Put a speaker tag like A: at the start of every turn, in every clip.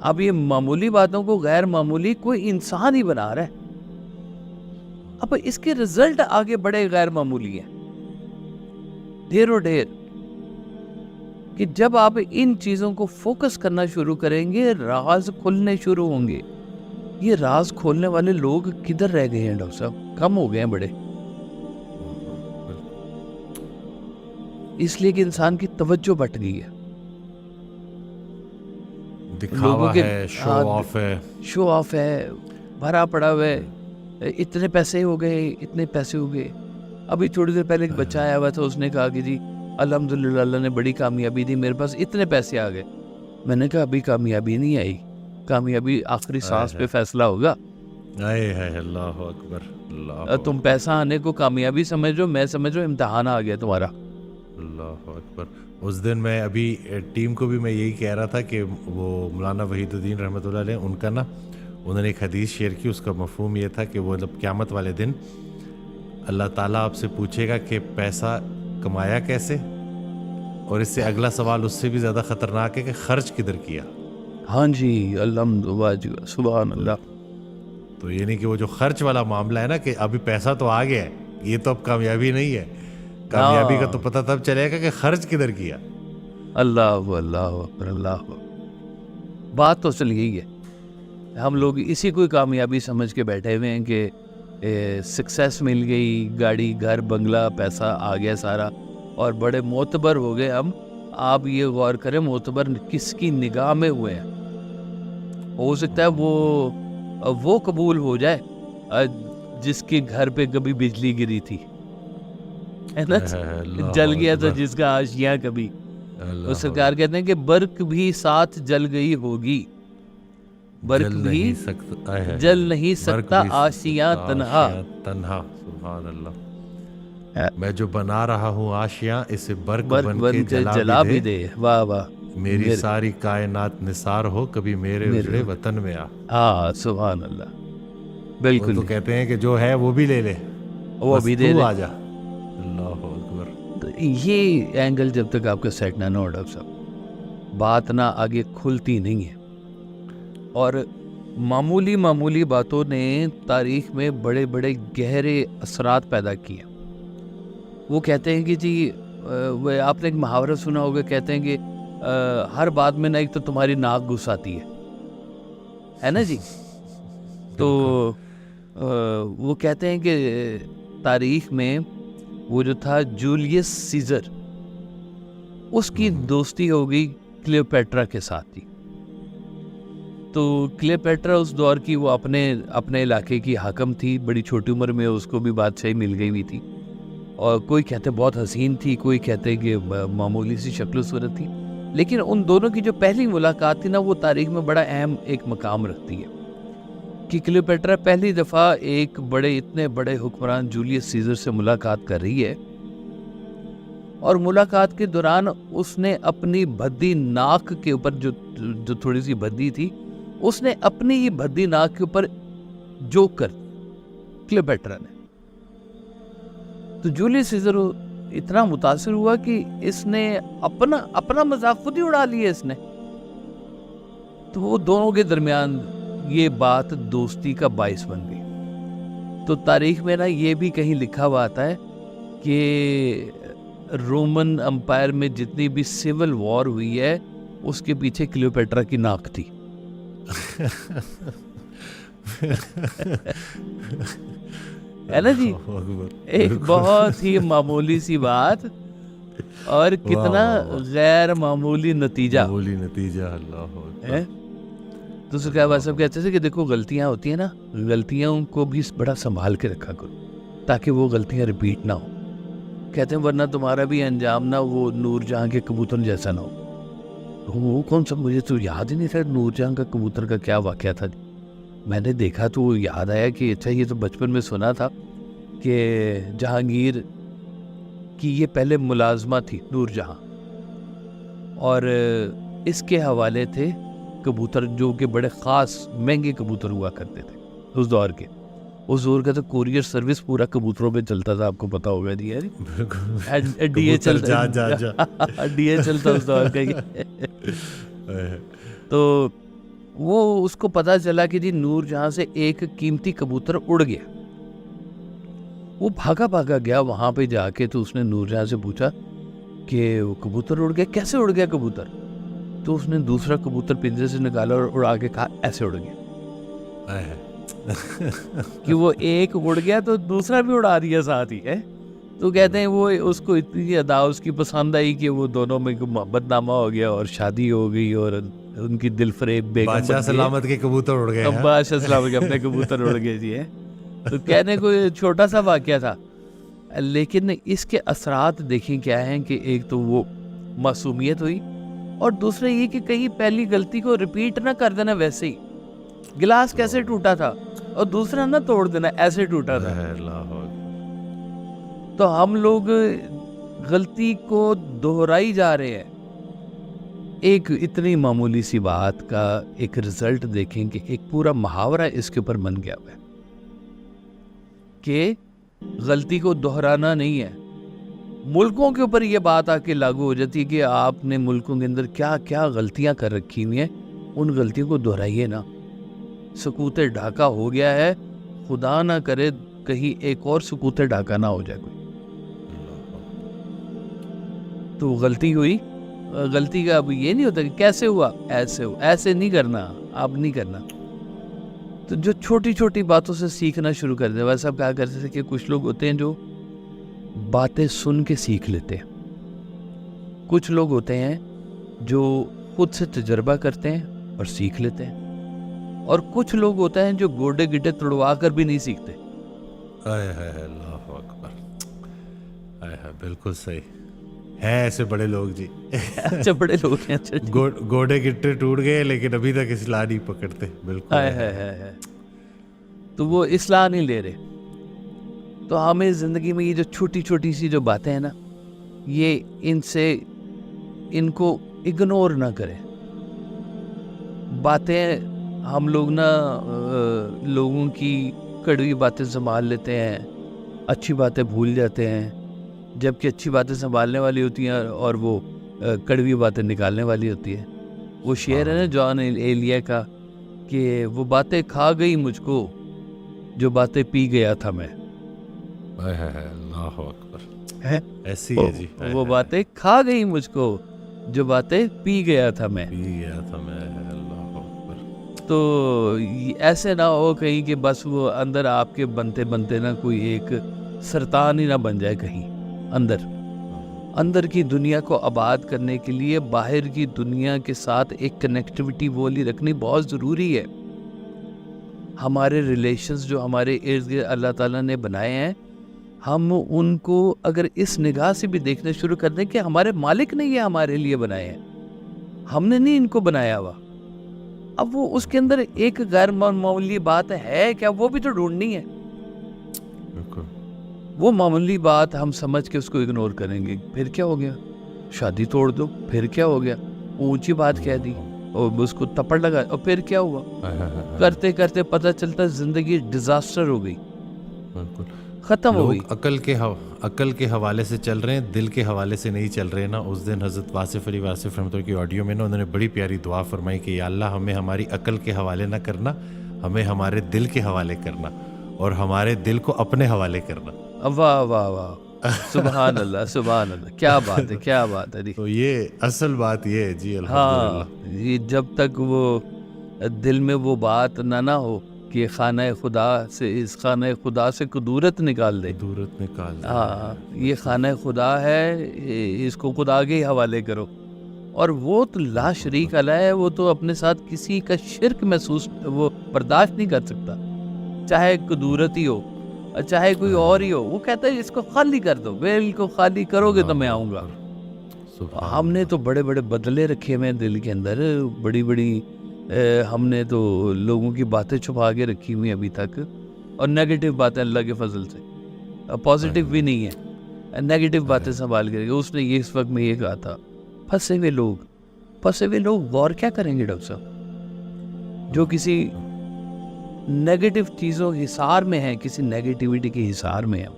A: اب یہ معمولی باتوں کو غیر معمولی کوئی انسان ہی بنا رہا ہے. اب اس کے رزلٹ آگے بڑے غیر معمولی ہیں ڈھیر و ڈھیر. کہ جب آپ ان چیزوں کو فوکس کرنا شروع کریں گے راز کھلنے شروع ہوں گے. یہ راز کھولنے والے لوگ کدھر رہ گئے ہیں ڈاکٹر صاحب؟ کم ہو گئے ہیں بڑے. اس لیے کہ انسان کی توجہ بٹ گئی ہے.
B: دکھاوا ہے، شو آف ہے،
A: شو آف ہے، بھرا پڑا ہوا ہے. اتنے پیسے ہو گئے، اتنے پیسے ہو گئے. ابھی تھوڑی دیر پہلے ایک بچہ آیا ہوا تھا، اس نے کہا کہ جی الحمدللہ اللہ نے بڑی کامیابی دی، میرے پاس اتنے پیسے آ گئے. میں نے کہا ابھی کامیابی نہیں آئی، کامیابی آخری سانس پہ فیصلہ ہوگا.
B: اللہ اکبر، اللہ
A: تم پیسہ آنے کو کامیابی سمجھ رہو، میں سمجھ رہا امتحان آ گیا تمہارا.
B: اللہ اکبر. اس دن میں ابھی ٹیم کو بھی میں یہی کہہ رہا تھا کہ وہ مولانا وحید الدین رحمۃ اللہ علیہ ان کا نا، انہوں نے ایک حدیث شیئر کی، اس کا مفہوم یہ تھا کہ وہ جب قیامت والے دن اللہ تعالیٰ آپ سے پوچھے گا کہ پیسہ کمایا کیسے، اور اس سے اگلا سوال اس سے بھی زیادہ خطرناک ہے کہ خرچ کدھر کیا.
A: ہاں جی الحمدللہ سبحان اللہ.
B: تو یعنی کہ وہ جو خرچ والا معاملہ ہے نا، کہ ابھی پیسہ تو آ گیا ہے، یہ تو اب کامیابی نہیں ہے. کامیابی کا تو پتہ تب چلے گا کہ خرچ کدھر کیا.
A: اللہ اللہ اکبر، اللہ اکبر. بات تو چل گئی ہے. ہم لوگ اسی کو کامیابی سمجھ کے بیٹھے ہوئے ہیں کہ سکسیس مل گئی، گاڑی گھر بنگلہ پیسہ آ گیا سارا، اور بڑے معتبر ہو گئے ہم. آپ یہ غور کریں معتبر کس کی نگاہ میں ہوئے ہیں. ہو سکتا ہے وہ قبول ہو جائے جس کے گھر پہ کبھی بجلی گری تھی، ہے نا، جل گیا تھا جس کا آشیاں کبھی. وہ سرکار کہتے ہیں کہ برق بھی ساتھ جل گئی ہوگی، برق بھی جل نہیں سکتا آشیاں تنہا.
B: سبحان اللہ. میں جو بنا رہا ہوں آشیاں، اسے برق
A: بن کے جلا بھی دے. واہ واہ.
B: میری ساری کائنات نثار ہو، کبھی میرے اجڑے وطن میں آ.
A: ہاں سبحان اللہ. بالکل.
B: تو کہتے ہیں کہ جو ہے وہ بھی لے لے،
A: وہ بھی دے دے،
B: آ جا. اللہ اکبر.
A: یہ اینگل جب تک آپ کا سیٹ نہ ہو ڈاکٹر صاحب، بات نہ آگے کھلتی نہیں ہے. اور معمولی باتوں نے تاریخ میں بڑے بڑے گہرے اثرات پیدا کیے. وہ کہتے ہیں کہ جی آپ نے ایک محاورہ سنا ہوگا، کہتے ہیں کہ ہر بات میں نہ ایک تو تمہاری ناک گھس آتی ہے نا جی. تو وہ کہتے ہیں کہ تاریخ میں وہ جو تھا جولیس سیزر، اس کی دوستی ہو گئی کلیوپیٹرا کے ساتھ تھی. تو کلیوپیٹرا اس دور کی وہ اپنے علاقے کی حاکم تھی. بڑی چھوٹی عمر میں اس کو بھی بادشاہی مل گئی ہوئی تھی، اور کوئی کہتے بہت حسین تھی، کوئی کہتے کہ معمولی سی شکل و صورت تھی. لیکن ان دونوں کی جو پہلی ملاقات تھی نا، وہ تاریخ میں بڑا اہم ایک مقام رکھتی ہے. کہ کلیوپیٹرا پہلی دفعہ ایک اتنے بڑے حکمران جولیس سیزر سے ملاقات کر رہی ہے، اور ملاقات کے دوران اس نے اپنی بھدی ناک کے اوپر جو تھوڑی سی بھدی تھی، اس نے اپنی ہی بھدی ناک کے اوپر جوک کر کلیوپیٹرا نے. تو جولیس سیزر اتنا متاثر ہوا کہ اس نے اپنا مذاق خود ہی اڑا لیا اس نے. تو وہ دونوں کے درمیان یہ بات دوستی کا باعث بن گئی. تو تاریخ میں نا یہ بھی کہیں لکھا ہوا آتا ہے کہ رومن امپائر میں جتنی بھی سول وار ہوئی ہے، اس کے پیچھے کلیوپیٹرا کی ناک تھی. ہے نا جی، ایک بہت ہی معمولی سی بات، اور کتنا غیر معمولی نتیجہ.
B: اللہ.
A: تو سرکار صاحب کہتے تھے کہ دیکھو غلطیاں ہوتی ہیں نا، غلطیاں کو بھی بڑا سنبھال کے رکھا کرو تاکہ وہ غلطیاں ریپیٹ نہ ہو. کہتے ہیں ورنہ تمہارا بھی انجام نہ وہ نور جہاں کے کبوتر جیسا نہ ہو. وہ کون سا، مجھے تو یاد ہی نہیں تھا نور جہاں کا کبوتر کا کیا واقعہ تھا. میں نے دیکھا تو یاد آیا کہ اچھا یہ تو بچپن میں سنا تھا کہ جہانگیر کی یہ پہلے ملازمہ تھی نور جہاں، اور اس کے حوالے تھے کبوتر جو کہ بڑے خاص مہنگے کبوتر ہوا کرتے تھے اس دور کے. اس دور کا تو کوریئر سروس پورا کبوتروں پہ چلتا تھا، آپ کو پتا ہوگا جی. ڈی اے چلتا اس دور کا. تو وہ اس کو پتا چلا کہ جی نور جہاں سے ایک قیمتی کبوتر اڑ گیا. وہ بھاگا گیا وہاں پہ جا کے. تو اس نے نور جہاں سے پوچھا کہ وہ کبوتر اڑ گیا, کیسے اڑ گیا کبوتر؟ تو اس نے دوسرا کبوتر پنجرے سے نکالا اور اڑا کے کہا ایسے اڑ گیا. کہ وہ ایک اڑ گیا تو دوسرا بھی اڑا دیا ساتھ ہی ہے. تو کہتے ہیں وہ اس کو اتنی ادا اس کی پسند آئی کہ وہ دونوں میں محبت نامہ ہو گیا اور شادی ہو گئی اور ان کی دل فریب بیگم
B: بادشاہ سلامت کے کبوتر اڑ گئے.
A: بادشاہ سلامت کے اپنے کبوتر اڑ گئے جی. ہے تو کہنے کو چھوٹا سا واقعہ تھا, لیکن اس کے اثرات دیکھیں کیا ہیں کہ ایک تو وہ معصومیت ہوئی اور دوسرا یہ کہ کہیں پہلی غلطی کو ریپیٹ نہ کر دینا. ویسے ہی گلاس کیسے ٹوٹا تھا اور دوسرا نہ توڑ دینا, ایسے ٹوٹا تھا. تو ہم لوگ غلطی کو دہرائی جا رہے ہیں. ایک اتنی معمولی سی بات کا ایک رزلٹ دیکھیں کہ ایک پورا محاورہ اس کے اوپر بن گیا ہوا ہے کہ غلطی کو دہرانا نہیں ہے. ملکوں کے اوپر یہ بات آ کے لاگو ہو جاتی ہے کہ آپ نے ملکوں کے اندر کیا کیا غلطیاں کر رکھی ہوئی ہیں, ان غلطیوں کو دہرائیے نا. سکوت ڈھاکہ ہو گیا ہے, خدا نہ کرے کہیں ایک اور سکوت ڈھاکہ نہ ہو جائے کوئی. تو غلطی ہوئی, غلطی کا اب یہ نہیں ہوتا کہ کیسے ہوا, ایسے ہو, ایسے نہیں کرنا, اب نہیں کرنا. تو جو چھوٹی چھوٹی باتوں سے سیکھنا شروع کر دیں. ویسے آپ کہا کرتے تھے کہ کچھ لوگ ہوتے ہیں جو باتیں سن کے سیکھ لیتے ہیں, کچھ لوگ ہوتے ہیں جو خود سے تجربہ کرتے ہیں اور سیکھ لیتے ہیں, اور کچھ لوگ ہوتے ہیں جو گوڈے گڈے تڑوا کر بھی نہیں سیکھتے.
B: اللہ اکبر, بالکل صحیح ہیں ایسے بڑے لوگ جی.
A: اچھا بڑے لوگ ہیں.
B: گوڈے گٹے ٹوٹ گئے لیکن ابھی تک اصلاح نہیں پکڑتے. بالکل.
A: تو وہ اصلاح نہیں لے رہے. تو ہمیں زندگی میں یہ جو چھوٹی چھوٹی سی جو باتیں ہیں نا, یہ ان کو اگنور نہ کریں. باتیں ہم لوگ نا لوگوں کی کڑوی باتیں سنبھال لیتے ہیں, اچھی باتیں بھول جاتے ہیں, جبکہ اچھی باتیں سنبھالنے والی ہوتی ہیں اور وہ کڑوی باتیں نکالنے والی ہوتی ہے. وہ شعر ہے نا جان ایلیا کا کہ وہ باتیں کھا گئی مجھ کو جو باتیں پی گیا تھا میں.
B: اللہ اکبر, ایسی ہے جی.
A: وہ باتیں کھا گئی مجھ کو جو باتیں پی گیا تھا میں.
B: اللہ اکبر.
A: تو ایسے نہ ہو کہیں کہ بس وہ اندر آپ کے بنتے بنتے نا کوئی ایک سرطان ہی نہ بن جائے کہیں. اندر کی دنیا کو آباد کرنے کے لیے باہر کی دنیا کے ساتھ ایک کنیکٹیوٹی والی رکھنی بہت ضروری ہے. ہمارے ریلیشنز جو ہمارے ارد گرد اللہ تعالیٰ نے بنائے ہیں, ہم ان کو اگر اس نگاہ سے بھی دیکھنا شروع کر دیں کہ ہمارے مالک نے یہ ہمارے لیے بنائے ہیں, ہم نے نہیں ان کو بنایا ہوا. اب وہ اس کے اندر ایک غیر معمولی بات ہے کیا, وہ بھی تو ڈھونڈنی ہے. وہ معمولی بات ہم سمجھ کے اس کو اگنور کریں گے, پھر کیا ہو گیا, شادی توڑ دو, پھر کیا ہو گیا, اونچی بات کہہ دی اور اس کو تپڑ لگا, اور پھر کیا ہوا. کرتے کرتے پتہ چلتا زندگی ڈیزاسٹر ہو گئی, ختم ہو گئی.
B: عقل کے حوالے سے چل رہے ہیں, دل کے حوالے سے نہیں چل رہے نا. اس دن حضرت واصف علی واصف رحمۃ اللہ کی آڈیو میں نا انہوں نے بڑی پیاری دعا فرمائی کہ یا اللہ ہمیں ہماری عقل کے حوالے نہ کرنا, ہمیں ہمارے دل کے حوالے کرنا اور ہمارے دل کو اپنے حوالے کرنا.
A: واہ واہ واہ, سبحان اللہ سبحان اللہ, کیا بات ہے, کیا بات ہے.
B: تو یہ اصل بات یہ ہے جی.
A: ہاں, یہ جب تک وہ دل میں وہ بات نہ ہو کہ خانہ خدا سے, اس خانہ خدا سے قدورت نکال دے. ہاں, یہ خانہ خدا ہے, اس کو خدا کے ہی حوالے کرو. اور وہ تو لا شریک الہ ہے, وہ تو اپنے ساتھ کسی کا شرک محسوس وہ برداشت نہیں کر سکتا, چاہے قدورت ہی ہو چاہے کوئی اور ہی ہو. وہ کہتا ہے اس کو خالی کر دو, بالکل خالی کرو گے تو میں آؤں گا. ہم نے تو بڑے بڑے بدلے رکھے ہوئے ہیں دل کے اندر, بڑی بڑی ہم نے تو لوگوں کی باتیں چھپا کے رکھی ہوئی ابھی تک, اور نیگیٹو باتیں اللہ کے فضل سے, پازیٹیو بھی نہیں ہے, نیگیٹو باتیں سنبھال کے رکھی. اس نے یہ اس وقت میں یہ کہا تھا, پھنسے ہوئے لوگ غور کیا کریں گے ڈاکٹر صاحب, جو کسی نیگیٹو چیزوں کے حصار میں ہیں, کسی نیگیٹیوٹی کے حصار میں ہیں.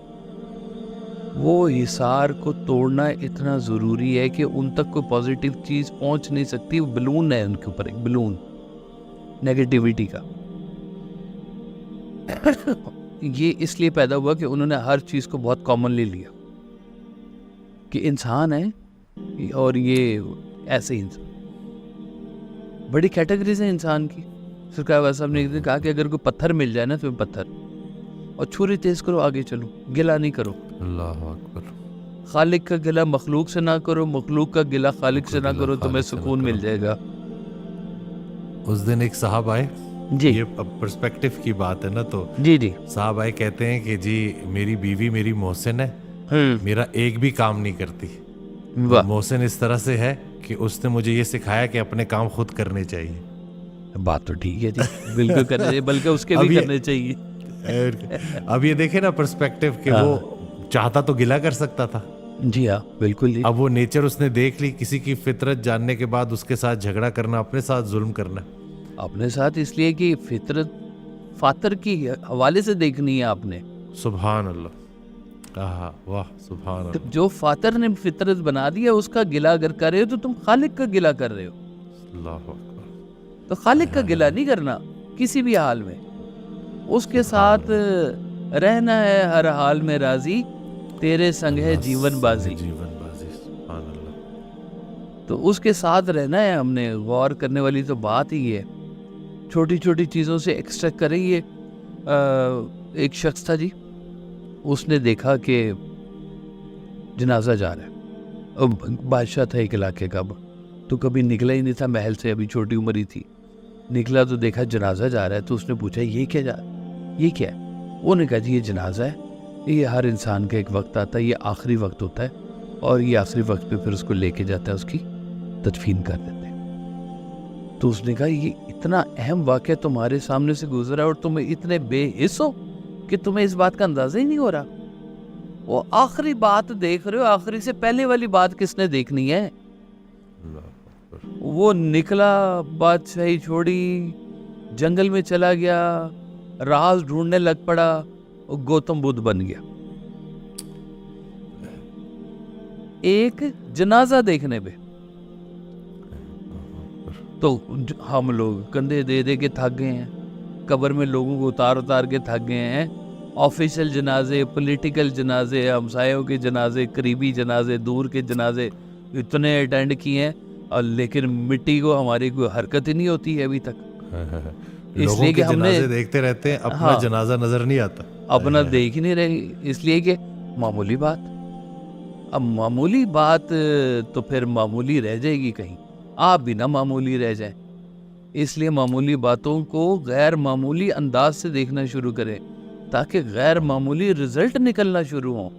A: وہ حصار کو توڑنا اتنا ضروری ہے کہ ان تک کوئی پازیٹیو چیز پہنچ نہیں سکتی. وہ بلون ہے ان کے اوپر, ایک بلون, نیگیٹیوٹی کا. یہ اس لیے پیدا ہوا کہ انہوں نے ہر چیز کو بہت کامنلی لیا کہ انسان ہے اور یہ ایسے ہی انسان. بڑی کیٹیگریز ہیں انسان کی. سرکار والا صاحب نے کہا کہ اگر کوئی پتھر مل جائے نا تمہیں پتھر, اور چھری تیز کرو آگے چلو, گلا نہیں کرو.
B: اللہ اکبر.
A: خالق کا گلا مخلوق سے نہ کرو, مخلوق کا گلا خالق سے نہ کرو, تمہیں سکون مل جائے گا.
B: اس دن ایک صاحب آئے,
A: جی
B: یہ پرسپیکٹیو کی بات ہے نا, تو
A: جی جی
B: صاحب آئے کہتے ہیں کہ جی میری بیوی میری محسن ہے, میرا ایک بھی کام نہیں کرتی. محسن اس طرح سے ہے کہ اس نے مجھے یہ سکھایا کہ اپنے کام خود کرنے چاہیے.
A: بات تو ٹھیک ہے جی, بالکل کرنے چاہیے, بلکہ اس کے بھی کرنے چاہیے.
B: اب یہ دیکھیں نا پرسپیکٹیو کہ وہ چاہتا تو گلا کر سکتا تھا.
A: جی ہاں بالکل جی.
B: اب وہ نیچر اس نے دیکھ لی, کسی کی فطرت جاننے کے بعد اس کے ساتھ جھگڑا کرنا, اپنے ساتھ ظلم کرنا.
A: اپنے ساتھ اس لیے کہ فطرت فاتر کی حوالے سے دیکھنی ہے آپ نے.
B: سبحان اللہ. کہا واہ سبحان اللہ.
A: جو فاتر نے فطرت بنا دیا اس کا گلا اگر کر رہے ہو تو تم خالق کا گلا کر رہے ہو.
B: اللہ اکبر.
A: تو خالق کا گلا نہیں کرنا کسی بھی حال میں, اس کے ساتھ رہنا ہے ہر حال میں راضی, تیرے سنگ ہے جیون بازی.
B: جیون بازی. سبحان اللہ.
A: تو اس کے ساتھ رہنا ہے ہم نے. غور کرنے والی تو بات ہی ہے, چھوٹی چھوٹی چیزوں سے ایکسٹریکٹ کریں. یہ ایک شخص تھا جی, اس نے دیکھا کہ جنازہ جا رہا ہے. اب بادشاہ تھا ایک علاقے کا, تو کبھی نکلا ہی نہیں تھا محل سے, ابھی چھوٹی عمر ہی تھی. نکلا تو دیکھا جنازہ جا رہا ہے, تو اس نے پوچھا یہ کیا یہ کیا ہے؟ انہوں نے کہا جی یہ جنازہ ہے, یہ ہر انسان کا ایک وقت آتا ہے, یہ آخری وقت ہوتا ہے, اور یہ آخری وقت پہ پھر اس کو لے کے جاتا ہے, اس کی تدفین کر دیتے ہیں. تو اس نے کہا یہ اتنا اہم واقعہ تمہارے سامنے سے گزرا ہے اور تم اتنے بے حس ہو کہ تمہیں اس بات کا اندازہ ہی نہیں ہو رہا. وہ آخری بات دیکھ رہے ہو, آخری سے پہلے والی بات کس نے دیکھنی ہے؟ وہ نکلا, بادشاہی چھوڑی, جنگل میں چلا گیا, راز ڈھونڈنے لگ پڑا, اور گوتم بدھ بن گیا. ایک جنازہ دیکھنے پہ تو ہم لوگ کندھے دے دے کے تھک گئے ہیں, قبر میں لوگوں کو اتار اتار کے تھک گئے ہیں. آفیشل جنازے, پولیٹیکل جنازے, ہمسایوں کے جنازے, قریبی جنازے, دور کے جنازے اتنے اٹینڈ کیے ہیں, اور لیکن مٹی کو ہماری کوئی حرکت ہی نہیں ہوتی ہے ابھی تک. اس لیے کہ ہم نے
B: دیکھتے رہتے ہیں, اپنا جنازہ نظر نہیں آتا,
A: اپنا دیکھ ہی نہیں رہے. اس لیے کہ معمولی بات, اب معمولی بات تو پھر معمولی رہ جائے گی کہیں, آپ بھی نہ معمولی رہ جائیں. اس لیے معمولی باتوں کو غیر معمولی انداز سے دیکھنا شروع کریں, تاکہ غیر معمولی رزلٹ نکلنا شروع ہوں.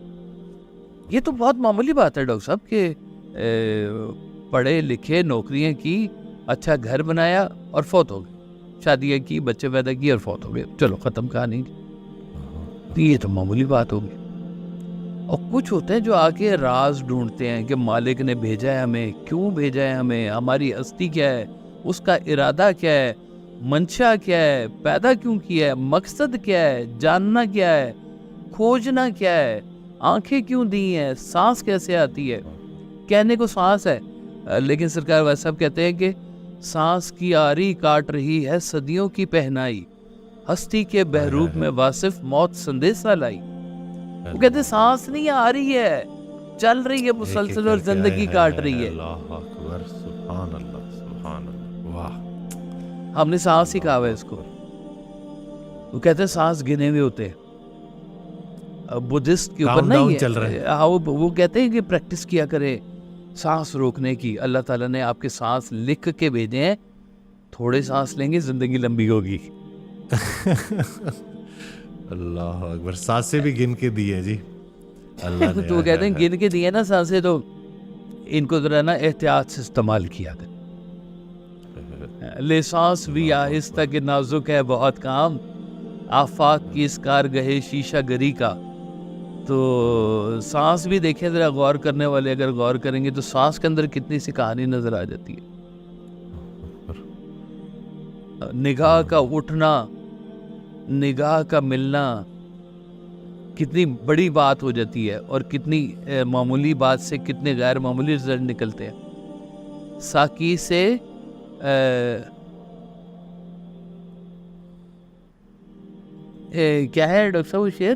A: یہ تو بہت معمولی بات ہے ڈاکٹر صاحب کہ پڑھے لکھے, نوکریاں کی, اچھا گھر بنایا اور فوت ہو گئے, شادیاں کی, بچے پیدا کیے اور فوت ہو گئے, چلو ختم کہانی. یہ تو معمولی بات ہوگی. اور کچھ ہوتے ہیں جو آ کے راز ڈھونڈتے ہیں کہ مالک نے بھیجا ہے ہمیں, کیوں بھیجا ہے ہمیں, ہماری ہستی کیا ہے, اس کا ارادہ کیا ہے, منشا کیا ہے, پیدا کیوں کیا ہے, مقصد کیا ہے, جاننا کیا ہے, کھوجنا کیا ہے, آنکھیں کیوں دی ہیں, سانس کیسے آتی ہے. کہنے کو سانس ہے, لیکن سرکار والا صاحب کہتے ہیں کہ سانس کی آری کاٹ رہی ہے صدیوں کی پہنائی, ہستی کے بحروب میں واصف موت سندیسہ لائی. وہ کہتے ہیں سانس نہیں آ رہی ہے, چل رہی ہے مسلسل اور زندگی کاٹ رہی ہے.
B: اللہ اکبر. سبحان اللہ. سبحان اللہ. واہ.
A: ہم نے سانس ہی کہا ہے اس کو. وہ کہتے ہیں سانس گنے ہوئے ہوتے ہیں. بدھسٹ کے اوپر نہیں ہے, وہ کہتے ہیں کہ پریکٹس کیا کرے سانس روکنے کی. اللہ تعالیٰ نے آپ کے سانس لکھ کے بھیجے ہیں, تھوڑے سانس لیں گے زندگی لمبی ہوگی.
B: اللہ اکبر. سانسیں بھی گن کے دی ہے جی اللہ نے.
A: تو کہتے ہیں گن کے دیے نا سانسیں, تو ان کو ذرا نا احتیاط سے استعمال کیا کریں. لے سانس بھی آہستہ کہ نازک ہے بہت کام, آفاق کی اس کارگاہ شیشہ گری کا. تو سانس بھی دیکھیں ذرا, غور کرنے والے اگر غور کریں گے تو سانس کے اندر کتنی سی کہانی نظر آ جاتی ہے. نگاہ کا اٹھنا, نگاہ کا ملنا کتنی بڑی بات ہو جاتی ہے, اور کتنی معمولی بات سے کتنے غیر معمولی رزلٹ نکلتے ہیں. ساقی سے کیا ہے ڈاکٹر صاحب وہ شعر؟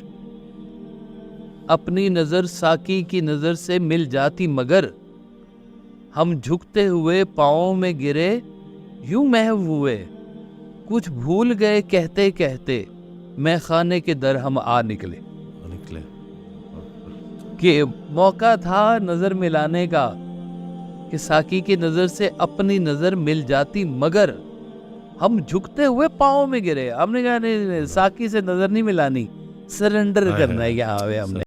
A: اپنی نظر ساقی کی نظر سے مل جاتی مگر ہم جھکتے ہوئے پاؤں میں گرے یوں محو ہوئے، کچھ بھول گئے کہتے کہتے میں خانے کے در ہم آ نکلے. کہ موقع تھا نظر ملانے کا کہ ساقی کی نظر سے اپنی نظر مل جاتی مگر ہم جھکتے ہوئے پاؤں میں گرے. ہم نے کہا نہیں ساقی سے نظر نہیں ملانی، سرنڈر کرنا ہے یہاں پہ ہم نے.